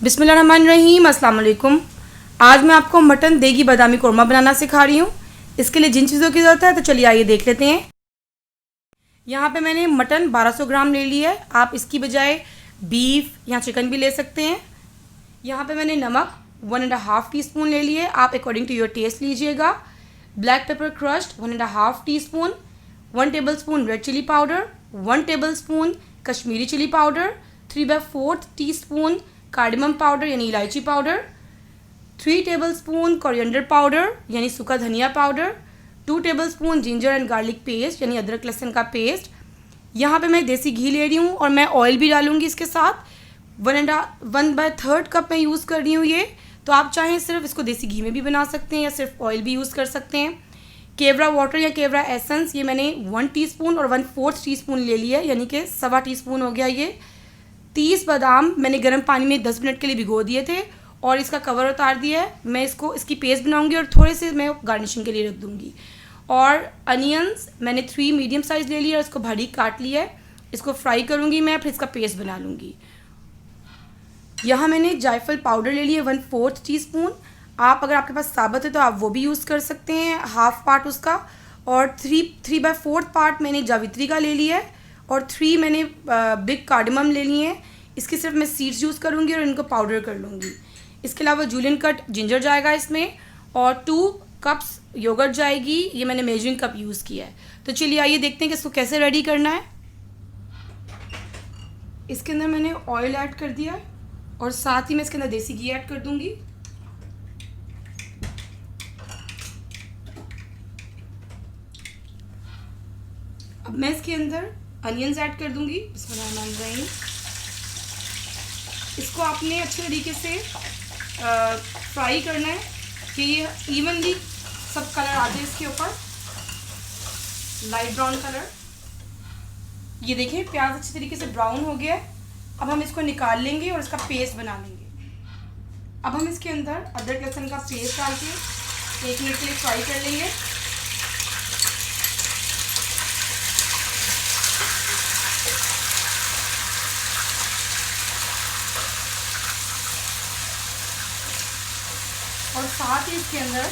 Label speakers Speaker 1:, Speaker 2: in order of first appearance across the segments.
Speaker 1: बिस्मिल्लाहिर्रहमानिर्रहीम, अस्सलाम वालेकुम। आज मैं आपको मटन देगी बादामी कौरमा बनाना सिखा रही हूँ। इसके लिए जिन चीज़ों की ज़रूरत है तो चलिए आइए देख लेते हैं। यहाँ पे मैंने मटन 1200 ग्राम ले लिया है। आप इसकी बजाय बीफ या चिकन भी ले सकते हैं। यहाँ पे मैंने नमक 1.5 टीस्पून ले लिए, आप अकॉर्डिंग टू योर टेस्ट लीजिएगा। Black pepper crushed 1.5 teaspoon, 1 tablespoon red chilli powder, 1 tablespoon Kashmiri chilli powder, 3/4 teaspoon cardamom powder यानी इलायची पाउडर, 3 टेबलस्पून कोरिएंडर पाउडर यानी सूखा धनिया powder, 2 tablespoon ginger and garlic paste यानी अदरक लहसुन का पेस्ट। यहाँ पे मैं देसी घी ले रही हूँ और मैं ऑयल भी डालूँगी इसके साथ। 1/3 कप मैं यूज़ कर रही हूँ ये। तो आप चाहें सिर्फ इसको देसी घी में भी बना सकते हैं या सिर्फ ऑयल भी यूज़ कर सकते हैं। केवरा वाटर या केवरा एसेंस ये मैंने 1 टीस्पून और 1/4 टीस्पून ले लिया है, यानी कि 1.25 टीस्पून हो गया ये। 30 बादाम मैंने गर्म पानी में 10 मिनट के लिए भिगो दिए थे और इसका कवर उतार दिया है। मैं इसकी पेस्ट बनाऊंगी और थोड़े से मैं गार्निशिंग के लिए रख दूंगी। और अनियंस मैंने 3 मीडियम साइज़ ले लिया और इसको बारीक काट लिया है। इसको फ्राई करूंगी मैं, फिर इसका पेस्ट बना लूँगी। यहाँ मैंने जायफल पाउडर ले लिया 1/4 टीस्पून। आप अगर आपके पास साबुत है तो आप वो भी यूज़ कर सकते हैं, हाफ पार्ट उसका। और 3/4 पार्ट मैंने जावित्री का ले लिया है और 3 मैंने बिग कार्डमम ले लिए हैं। इसकी सिर्फ मैं सीड्स यूज़ करूँगी और इनको पाउडर कर लूँगी। इसके अलावा जूलियन कट जिंजर जाएगा इसमें और 2 कप्स योगर्ट जाएगी। ये मैंने मेजरिंग कप यूज़ किया है। तो चलिए आइए देखते हैं कि इसको कैसे रेडी करना है। इसके अंदर मैंने ऑयल ऐड कर दिया है और साथ ही मैं इसके अंदर देसी घी ऐड कर दूँगी। अब मैं इसके अंदर अनियंस ऐड कर दूंगी। बिस्मिल्लाहिर्रहमानिर्रहीम। इसको आपने अच्छे तरीके से फ्राई करना है कि ये इवनली सब कलर आ जाए इसके ऊपर, लाइट ब्राउन कलर। ये देखिए प्याज अच्छे तरीके से ब्राउन हो गया है। अब हम इसको निकाल लेंगे और इसका पेस्ट बना लेंगे। अब हम इसके अंदर अदरक लहसुन का पेस्ट डाल के 1 मिनट के लिए फ्राई कर लेंगे। और साथ ही इसके अंदर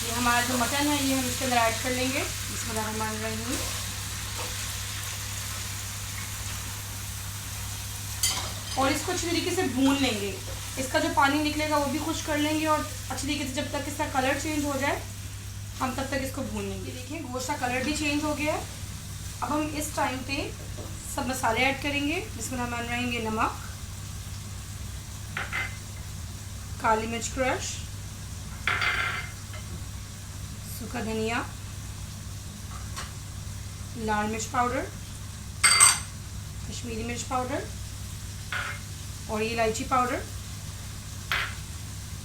Speaker 1: ये हमारा जो मटन है ये हम इसके अंदर ऐड कर लेंगे। बिस्मिल्लाहिर्रहमानिर्रहीम। और इसको अच्छी तरीके से भून लेंगे। इसका जो पानी निकलेगा वो भी खुश कर लेंगे और अच्छी तरीके से जब तक इसका कलर चेंज हो जाए हम तब तक इसको भून लेंगे। देखिए गोश्त का कलर भी चेंज हो गया है। अब हम इस टाइम पे सब मसाले ऐड करेंगे। बिस्मिल्लाहिर्रहमानिर्रहीम। ये नमक, काली मिर्च क्रश, सूखा धनिया, लाल मिर्च पाउडर, कश्मीरी मिर्च पाउडर और ये इलायची पाउडर।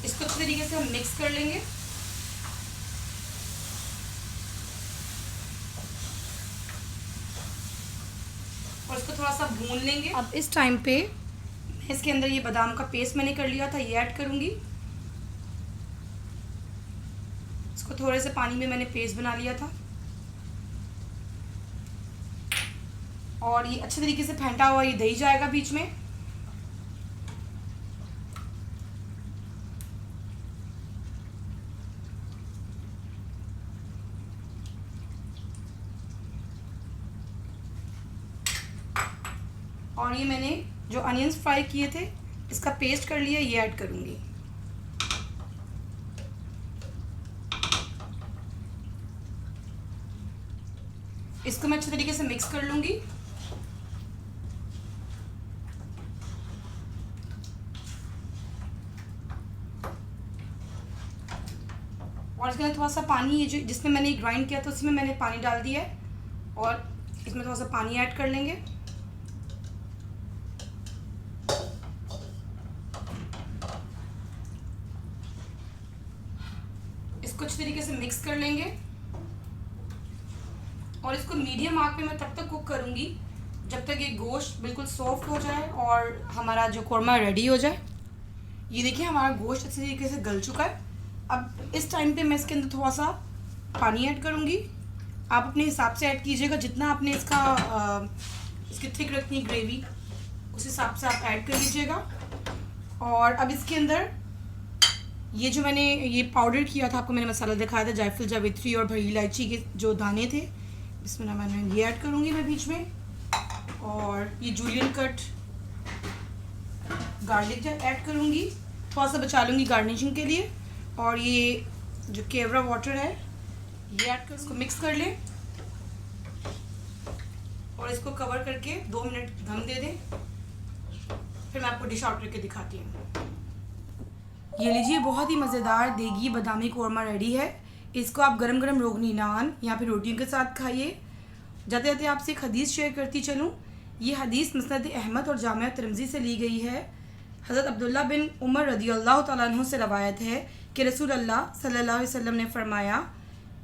Speaker 1: इसको अच्छे तरीके से हम मिक्स कर लेंगे। और इसको थोड़ा सा भून लेंगे। अब इस टाइम पे इसके अंदर ये बादाम का पेस्ट मैंने कर लिया था ये ऐड करूंगी। इसको थोड़े से पानी में मैंने पेस्ट बना लिया था और ये अच्छे तरीके से फेंटा हुआ ये दही जाएगा बीच में। और ये मैंने जो अनियंस फ्राई किए थे इसका पेस्ट कर लिया ये ऐड करूंगी। इसको मैं अच्छे तरीके से मिक्स कर लूंगी। और इसके अंदर थोड़ा सा पानी, ये जो जिसमें मैंने ग्राइंड किया था उसमें मैंने पानी डाल दिया है और इसमें थोड़ा सा पानी ऐड कर लेंगे। इसको अच्छी तरीके से मिक्स कर लेंगे और इसको मीडियम आंच पे मैं तब तक कुक करूंगी जब तक ये गोश्त बिल्कुल सॉफ्ट हो जाए और हमारा जो कौरमा रेडी हो जाए। ये देखिए हमारा गोश्त अच्छी तरीके से गल चुका है। अब इस टाइम पे मैं इसके अंदर थोड़ा सा पानी ऐड करूंगी। आप अपने हिसाब से ऐड कीजिएगा, जितना आपने इसकी थिक रखनी ग्रेवी उस हिसाब से आप ऐड कर लीजिएगा। और अब इसके अंदर ये जो मैंने ये पाउडर किया था, आपको मैंने मसाला दिखाया था, जायफल, जावित्री और बड़ी इलायची के जो दाने थे, इसमें मैंने ये ऐड करूँगी मैं बीच में। और ये जूलियन कट गार्लिक ऐड करूँगी, थोड़ा सा बचा लूँगी गार्निशिंग के लिए। और ये जो केवड़ा वाटर है ये ऐड कर, इसको मिक्स कर लें और इसको कवर करके 2 मिनट दम दे दें। फिर मैं आपको डिश आउट करके दिखाती हूँ। ये लीजिए, बहुत ही मज़ेदार देगी बादामी कोरमा रेडी है। इसको आप गरम गरम रोगनी नान या फिर रोटियों के साथ खाइए। जाते जाते आपसे एक हदीस शेयर करती चलूँ। ये हदीस मुस्नद अहमद और जामिया तिरमिज़ी से ली गई है। हज़रत अब्दुल्ला बिन उमर रदियल्लाहु तआला अन्हु से रवायत है कि रसूल अल्लाह सल्लल्लाहु अलैहि वसल्लम ने फरमाया,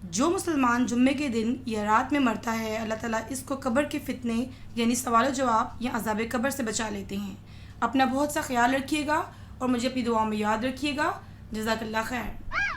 Speaker 1: जो मुसलमान जुम्मे के दिन या रात में मरता है, अल्लाह ताला इसको कब्र के फितने यानी सवाल जवाब या अज़ाब कब्र से बचा लेते हैं। अपना बहुत सा ख्याल रखिएगा और मुझे अपनी दुआओं में याद रखिएगा। जज़ाकल्लाह खैर।